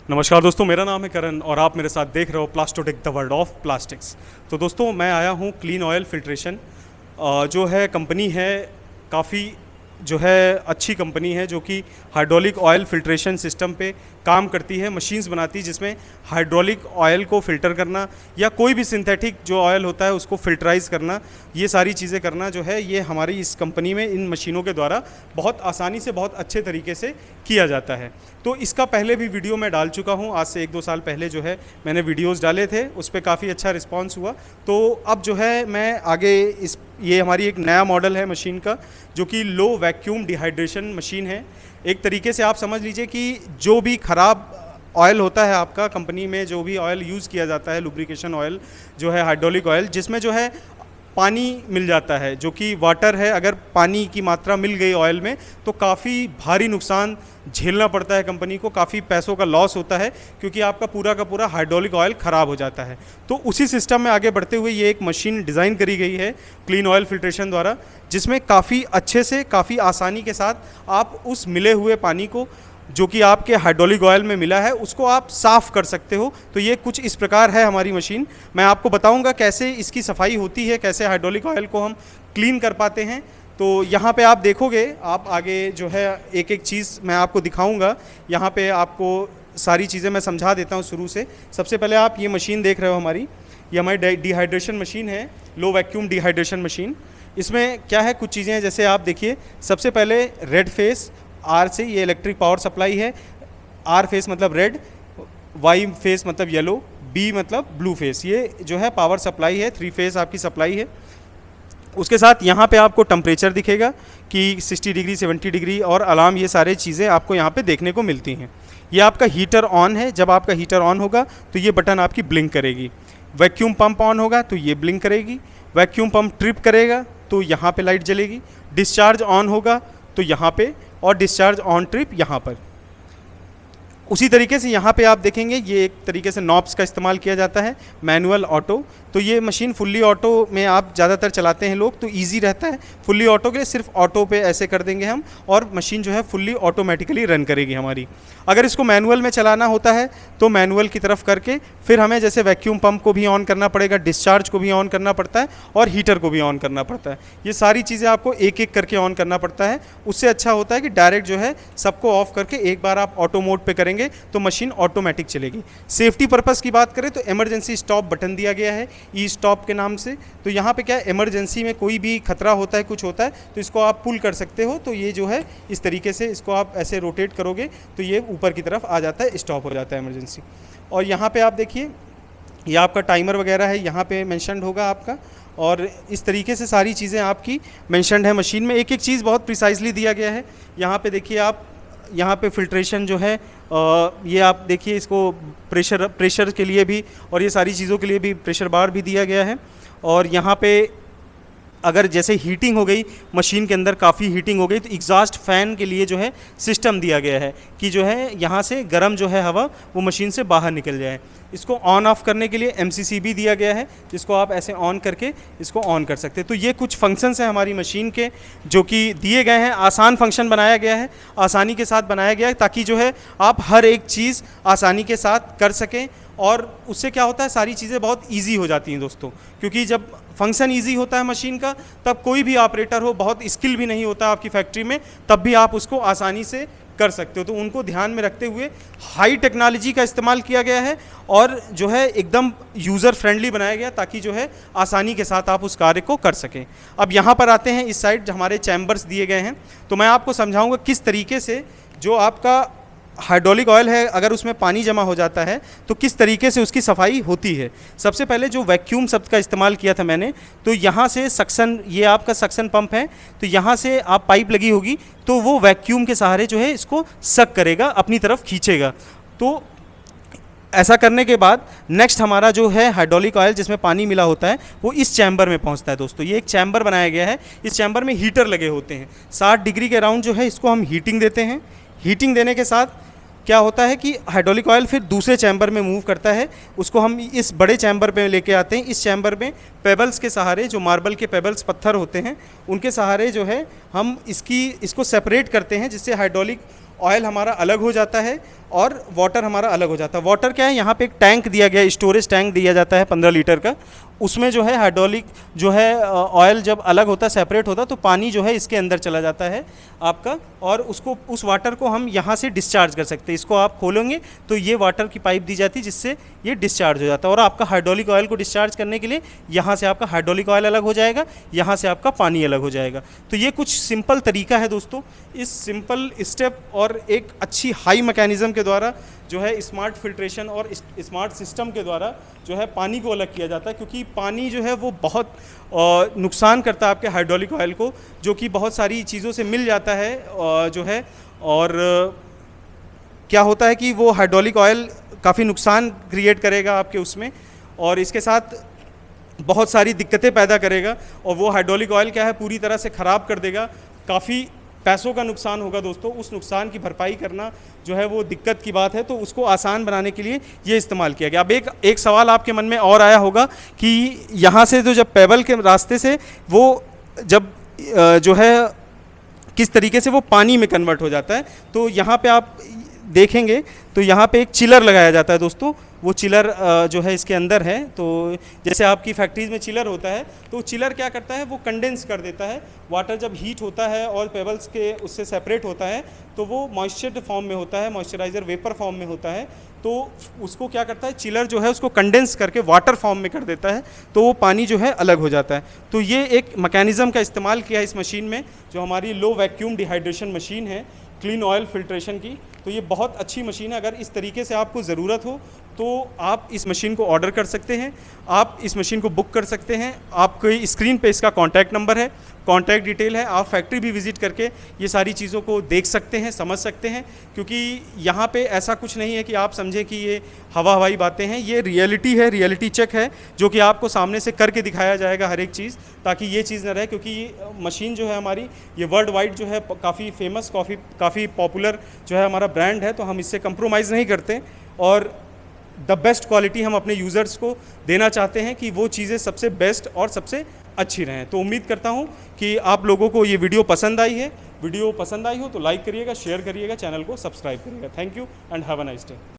नमस्कार दोस्तों, मेरा नाम है करण और आप मेरे साथ देख रहे हो प्लास्टोटेक द वर्ल्ड ऑफ प्लास्टिक्स। तो दोस्तों मैं आया हूँ क्लीन ऑयल फिल्ट्रेशन जो है कंपनी है, काफ़ी जो है अच्छी कंपनी है जो कि हाइड्रोलिक ऑयल फिल्ट्रेशन सिस्टम पे काम करती है, मशीन्स बनाती है जिसमें हाइड्रोलिक ऑयल को फ़िल्टर करना या कोई भी सिंथेटिक जो ऑयल होता है उसको फ़िल्टराइज़ करना, ये सारी चीज़ें करना जो है ये हमारी इस कंपनी में इन मशीनों के द्वारा बहुत आसानी से बहुत अच्छे तरीके से किया जाता है। तो इसका पहले भी वीडियो मैं डाल चुका हूँ, आज से 1-2 साल पहले जो है मैंने वीडियोज़ डाले थे, उस पर काफ़ी अच्छा रिस्पॉन्स हुआ। तो अब जो है मैं आगे ये हमारी एक नया मॉडल है मशीन का जो कि लो वैक्यूम डिहाइड्रेशन मशीन है। एक तरीके से आप समझ लीजिए कि जो भी ख़राब ऑयल होता है आपका कंपनी में, जो भी ऑयल यूज़ किया जाता है, लुब्रिकेशन ऑयल जो है, हाइड्रोलिक ऑयल जिसमें जो है पानी मिल जाता है, जो कि वाटर है, अगर पानी की मात्रा मिल गई ऑयल में तो काफ़ी भारी नुकसान झेलना पड़ता है कंपनी को, काफ़ी पैसों का लॉस होता है क्योंकि आपका पूरा का पूरा हाइड्रोलिक ऑयल ख़राब हो जाता है। तो उसी सिस्टम में आगे बढ़ते हुए ये एक मशीन डिज़ाइन करी गई है क्लीन ऑयल फिल्ट्रेशन द्वारा, जिसमें काफ़ी अच्छे से, काफ़ी आसानी के साथ आप उस मिले हुए पानी को जो कि आपके हाइड्रोलिक ऑयल में मिला है उसको आप साफ़ कर सकते हो। तो ये कुछ इस प्रकार है हमारी मशीन। मैं आपको बताऊंगा कैसे इसकी सफाई होती है, कैसे हाइड्रोलिक ऑयल को हम क्लीन कर पाते हैं। तो यहाँ पे आप देखोगे, आप आगे जो है एक एक चीज़ मैं आपको दिखाऊंगा। यहाँ पे आपको सारी चीज़ें मैं समझा देता हूँ शुरू से। सबसे पहले आप ये मशीन देख रहे हो हमारी, ये हमारी डिहाइड्रेशन मशीन है, लो वैक्यूम डिहाइड्रेशन मशीन। इसमें क्या है, कुछ चीज़ें हैं जैसे आप देखिए, सबसे पहले रेड फेस आर से ये इलेक्ट्रिक पावर सप्लाई है। आर फेस मतलब रेड, वाई फेस मतलब येलो, बी मतलब ब्लू फेस, ये जो है पावर सप्लाई है, 3 फेस आपकी सप्लाई है। उसके साथ यहाँ पे आपको टेम्परेचर दिखेगा कि 60 डिग्री, 70 डिग्री और अलार्म, ये सारे चीज़ें आपको यहाँ पे देखने को मिलती हैं। ये आपका हीटर ऑन है, जब आपका हीटर ऑन होगा तो ये बटन आपकी ब्लिंक करेगी। वैक्यूम पंप ऑन होगा तो ये ब्लिंक करेगी। वैक्यूम पंप ट्रिप करेगा तो यहाँ पे लाइट जलेगी। डिस्चार्ज ऑन होगा तो यहाँ पे, और डिस्चार्ज ऑन ट्रिप यहाँ पर। उसी तरीके से यहाँ पे आप देखेंगे ये एक तरीके से नॉब्स का इस्तेमाल किया जाता है, मैनुअल ऑटो। तो ये मशीन फुल्ली ऑटो में आप ज़्यादातर चलाते हैं लोग, तो इजी रहता है। फुल्ली ऑटो के लिए सिर्फ ऑटो पे ऐसे कर देंगे हम और मशीन जो है फुल्ली ऑटोमेटिकली रन करेगी हमारी। अगर इसको मैनुअल में चलाना होता है तो मैनुअल की तरफ करके फिर हमें जैसे वैक्यूम पंप को भी ऑन करना पड़ेगा, डिस्चार्ज को भी ऑन करना पड़ता है और हीटर को भी ऑन करना पड़ता है। ये सारी चीज़ें आपको एक एक करके ऑन करना पड़ता है। उससे अच्छा होता है कि डायरेक्ट जो है सबको ऑफ करके एक बार आप ऑटो मोड पे करेंगे तो मशीन ऑटोमेटिक चलेगी। सेफ्टी पर्पस की बात करें तो इमरजेंसी स्टॉप बटन दिया गया है ई स्टॉप के नाम से। तो यहाँ पे क्या है, इमरजेंसी में कोई भी खतरा होता है, कुछ होता है तो इसको आप पुल कर सकते हो। तो ये जो है इस तरीके से इसको आप ऐसे रोटेट करोगे तो ये ऊपर की तरफ आ जाता है, स्टॉप हो जाता है इमरजेंसी। और यहाँ पे आप देखिए, ये आपका टाइमर वगैरह है, यहाँ पे मेंशन्ड होगा आपका। और इस तरीके से सारी चीज़ें आपकी मेंशन्ड है मशीन में। एक एक चीज़ बहुत प्रिसाइजली दिया गया है। यहाँ पे देखिए आप, यहाँ पे फिल्ट्रेशन जो है ये आप देखिए, इसको प्रेशर के लिए भी और ये सारी चीज़ों के लिए भी प्रेशर बार भी दिया गया है। और यहाँ पे अगर जैसे हीटिंग हो गई, मशीन के अंदर काफ़ी हीटिंग हो गई तो एग्जॉस्ट फ़ैन के लिए जो है सिस्टम दिया गया है कि जो है यहाँ से गर्म जो है हवा वो मशीन से बाहर निकल जाए। इसको ऑन ऑफ करने के लिए MCC भी दिया गया है, जिसको आप ऐसे ऑन करके इसको ऑन कर सकते हैं। तो ये कुछ फंक्शंस हैं हमारी मशीन के जो कि दिए गए हैं। आसान फंक्शन बनाया गया है, आसानी के साथ बनाया गया है ताकि जो है आप हर एक चीज़ आसानी के साथ कर सकें। और उससे क्या होता है, सारी चीज़ें बहुत ईजी हो जाती हैं दोस्तों, क्योंकि जब फंक्शन ईजी होता है मशीन का तब कोई भी ऑपरेटर हो, बहुत स्किल भी नहीं होता आपकी फैक्ट्री में, तब भी आप उसको आसानी से कर सकते हो। तो उनको ध्यान में रखते हुए हाई टेक्नोलॉजी का इस्तेमाल किया गया है और जो है एकदम यूज़र फ्रेंडली बनाया गया ताकि जो है आसानी के साथ आप उस कार्य को कर सकें। अब यहाँ पर आते हैं, इस साइड हमारे चैम्बर्स दिए गए हैं, तो मैं आपको समझाऊँगा किस तरीके से जो आपका हाइड्रोलिक ऑयल है अगर उसमें पानी जमा हो जाता है तो किस तरीके से उसकी सफाई होती है। सबसे पहले जो वैक्यूम शब्द का इस्तेमाल किया था मैंने, तो यहाँ से सक्शन, ये आपका सक्शन पंप है, तो यहाँ से आप पाइप लगी होगी तो वो वैक्यूम के सहारे जो है इसको सक करेगा, अपनी तरफ खींचेगा। तो ऐसा करने के बाद नेक्स्ट हमारा जो है हाइड्रोलिक ऑयल जिसमें पानी मिला होता है वो इस चैम्बर में पहुंचता है। दोस्तों ये एक चैम्बर बनाया गया है, इस चैम्बर में हीटर लगे होते हैं। 60 डिग्री के अराउंड जो है इसको हम हीटिंग देते हैं। हीटिंग देने के साथ क्या होता है कि हाइड्रोलिक ऑयल फिर दूसरे चैम्बर में मूव करता है, उसको हम इस बड़े चैम्बर पे लेके आते हैं। इस चैम्बर में पेबल्स के सहारे, जो मार्बल के पेबल्स पत्थर होते हैं उनके सहारे जो है हम इसको सेपरेट करते हैं, जिससे हाइड्रोलिक ऑयल हमारा अलग हो जाता है और वाटर हमारा अलग हो जाता है। वाटर क्या है, यहाँ पे एक टैंक दिया गया है, स्टोरेज टैंक दिया जाता है 15 लीटर का, उसमें जो है हाइड्रोलिक जो है ऑयल जब अलग होता है, सेपरेट होता है, तो पानी जो है इसके अंदर चला जाता है आपका, और उसको उस वाटर को हम यहाँ से डिस्चार्ज कर सकते हैं। इसको आप खोलेंगे तो ये वाटर की पाइप दी जाती है जिससे ये डिस्चार्ज हो जाता है, और आपका हाइड्रोलिक ऑयल को डिस्चार्ज करने के लिए यहाँ से आपका हाइड्रोलिक ऑयल अलग हो जाएगा, यहाँ से आपका पानी अलग हो जाएगा। तो ये कुछ सिंपल तरीका है दोस्तों। इस सिंपल स्टेप और एक अच्छी हाई मैकेनिज़्म के द्वारा जो है स्मार्ट फिल्ट्रेशन और स्मार्ट सिस्टम के द्वारा जो है पानी को अलग किया जाता है, क्योंकि पानी जो है वो बहुत नुकसान करता है आपके हाइड्रोलिक ऑयल को, जो कि बहुत सारी चीज़ों से मिल जाता है जो है। और क्या होता है कि वो हाइड्रोलिक ऑयल काफ़ी नुकसान क्रिएट करेगा आपके उसमें, और इसके साथ बहुत सारी दिक्कतें पैदा करेगा, और वो हाइड्रोलिक ऑयल क्या है पूरी तरह से ख़राब कर देगा। काफ़ी पैसों का नुकसान होगा दोस्तों। उस नुकसान की भरपाई करना जो है वो दिक्कत की बात है, तो उसको आसान बनाने के लिए ये इस्तेमाल किया गया। अब एक सवाल आपके मन में और आया होगा कि यहाँ से जब पेबल के रास्ते से वो जब जो है किस तरीके से वो पानी में कन्वर्ट हो जाता है, तो यहाँ पे आप देखेंगे तो यहाँ पे एक चिलर लगाया जाता है दोस्तों। वो चिलर जो है इसके अंदर है, तो जैसे आपकी फैक्ट्रीज़ में चिलर होता है, तो चिलर क्या करता है, वो कंडेंस कर देता है। वाटर जब हीट होता है और पेबल्स के उससे सेपरेट होता है, तो वो मॉइस्चर फॉर्म में होता है, मॉइस्चराइज़र वेपर फॉर्म में होता है, तो उसको क्या करता है चिलर जो है उसको कंडेंस करके वाटर फॉर्म में कर देता है, तो वो पानी जो है अलग हो जाता है। तो ये एक मैकेनिज़्म का इस्तेमाल किया है इस मशीन में, जो हमारी लो वैक्यूम डिहाइड्रेशन मशीन है क्लीन ऑयल फिल्ट्रेशन की। तो ये बहुत अच्छी मशीन है। अगर इस तरीके से आपको ज़रूरत हो तो आप इस मशीन को ऑर्डर कर सकते हैं, आप इस मशीन को बुक कर सकते हैं। आपको स्क्रीन पे इसका कॉन्टैक्ट नंबर है, कॉन्टैक्ट डिटेल है। आप फैक्ट्री भी विज़िट करके ये सारी चीज़ों को देख सकते हैं, समझ सकते हैं, क्योंकि यहाँ पे ऐसा कुछ नहीं है कि आप समझें कि ये हवाई बातें हैं। ये रियलिटी है, रियलिटी चेक है, जो कि आपको सामने से करके दिखाया जाएगा हर एक चीज़, ताकि ये चीज़ ना रहे। क्योंकि ये मशीन जो है हमारी, ये वर्ल्ड वाइड जो है काफ़ी फेमस, काफ़ी पॉपुलर जो है हमारा ब्रांड है, तो हम इससे कंप्रोमाइज़ नहीं करते, और द बेस्ट क्वालिटी हम अपने यूज़र्स को देना चाहते हैं कि वो चीज़ें सबसे बेस्ट और सबसे अच्छी रहें। तो उम्मीद करता हूँ कि आप लोगों को ये वीडियो पसंद आई है। वीडियो पसंद आई हो तो लाइक करिएगा, शेयर करिएगा, चैनल को सब्सक्राइब करिएगा। Thank you and have a nice day.